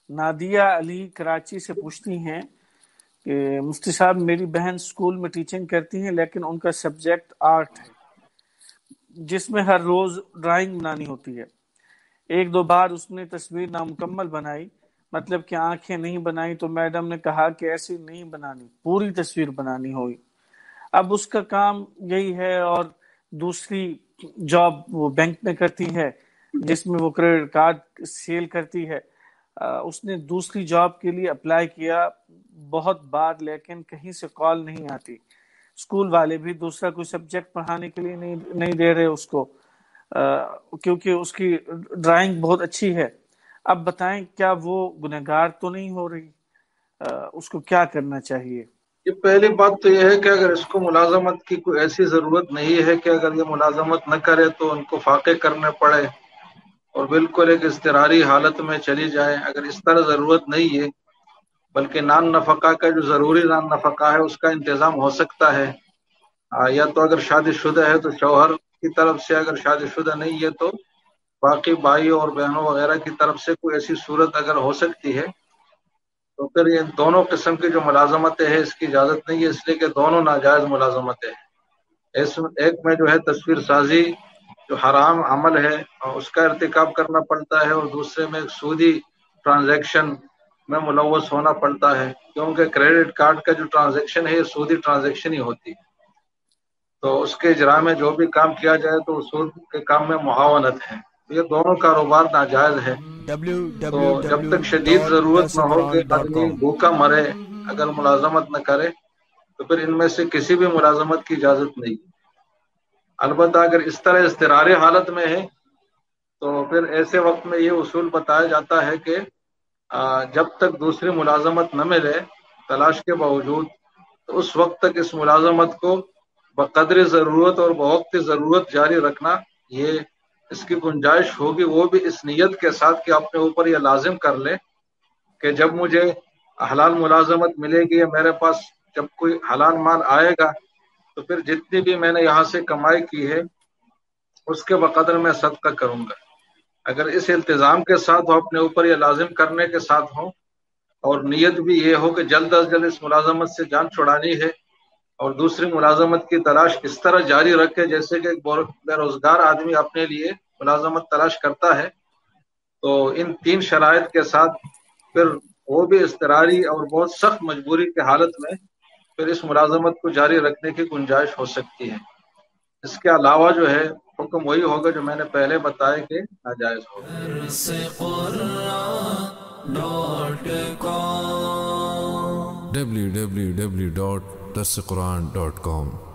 Nadia علی کراچی سے پوچھتی ہیں کہ مفتی صاحب میری بہن اسکول میں ٹیچنگ کرتی ہیں لیکن ان کا سبجیکٹ آرٹ ہے جس میں ہر روز ڈرائنگ بنانی ہوتی ہے. ایک دو بار اس نے تصویر نامکمل بنائی، مطلب کہ آنکھیں نہیں بنائی، تو میڈم نے کہا کہ ایسی نہیں بنانی، پوری تصویر بنانی ہوگی. اب اس کا کام یہی ہے اور دوسری جاب وہ بینک میں کرتی ہے جس میں وہ کریڈٹ کارڈ سیل کرتی ہے. اس نے دوسری جاب کے لیے اپلائی کیا بہت بار لیکن کہیں سے کال نہیں آتی. اسکول والے بھی دوسرا کوئی سبجیکٹ پڑھانے کے لیے نہیں دے رہے اس کو کیونکہ اس کی ڈرائنگ بہت اچھی ہے. اب بتائیں کیا وہ گنہگار تو نہیں ہو رہی؟ اس کو کیا کرنا چاہیے؟ یہ پہلی بات تو یہ ہے کہ اگر اس کو ملازمت کی کوئی ایسی ضرورت نہیں ہے کہ اگر یہ ملازمت نہ کرے تو ان کو فاقے کرنے پڑے اور بالکل ایک اضطراری حالت میں چلی جائے، اگر اس طرح ضرورت نہیں ہے بلکہ نان نفقہ کا جو ضروری نان نفقہ ہے اس کا انتظام ہو سکتا ہے. یا تو اگر شادی شدہ ہے تو شوہر کی طرف سے، اگر شادی شدہ نہیں ہے تو باقی بھائی اور بہنوں وغیرہ کی طرف سے کوئی ایسی صورت اگر ہو سکتی ہے تو پھر یہ دونوں قسم کی جو ملازمتیں ہیں اس کی اجازت نہیں ہے، اس لیے کہ دونوں ناجائز ملازمتیں ہیں. ایک میں جو ہے تصویر سازی جو حرام عمل ہے اس کا ارتکاب کرنا پڑتا ہے، اور دوسرے میں ایک سودی ٹرانزیکشن میں ملوث ہونا پڑتا ہے، کیونکہ کریڈٹ کارڈ کا جو ٹرانزیکشن ہے یہ سودی ٹرانزیکشن ہی ہوتی ہے. تو اس کے اجراء میں جو بھی کام کیا جائے تو سود کے کام میں معاونت ہے. یہ دونوں کاروبار ناجائز ہے. تو جب تک شدید ضرورت نہ ہو کہ آدمی www.dasquran.com بھوکا مرے اگر ملازمت نہ کرے تو پھر ان میں سے کسی بھی ملازمت کی اجازت نہیں. البتہ اگر اس طرح اضطراری حالت میں ہے تو پھر ایسے وقت میں یہ اصول بتایا جاتا ہے کہ جب تک دوسری ملازمت نہ ملے تلاش کے باوجود تو اس وقت تک اس ملازمت کو بقدر ضرورت اور بوقت ضرورت جاری رکھنا، یہ اس کی گنجائش ہوگی وہ بھی اس نیت کے ساتھ کہ اپنے اوپر یہ لازم کر لے کہ جب مجھے حلال ملازمت ملے گی یا میرے پاس جب کوئی حلال مال آئے گا تو پھر جتنی بھی میں نے یہاں سے کمائی کی ہے اس کے بقدر میں صدقہ کروں گا. اگر اس التزام کے ساتھ ہو، اپنے اوپر یہ لازم کرنے کے ساتھ ہو، اور نیت بھی یہ ہو کہ جلد از جلد اس ملازمت سے جان چھڑانی ہے اور دوسری ملازمت کی تلاش اس طرح جاری رکھے جیسے کہ بے روزگار آدمی اپنے لیے ملازمت تلاش کرتا ہے، تو ان تین شرائط کے ساتھ پھر وہ بھی اضطراری اور بہت سخت مجبوری کی حالت میں پھر اس ملازمت کو جاری رکھنے کی گنجائش ہو سکتی ہے. اس کے علاوہ جو ہے حکم وہی ہوگا جو میں نے پہلے بتایا کہ ناجائز ہوگا. www.dasquran.com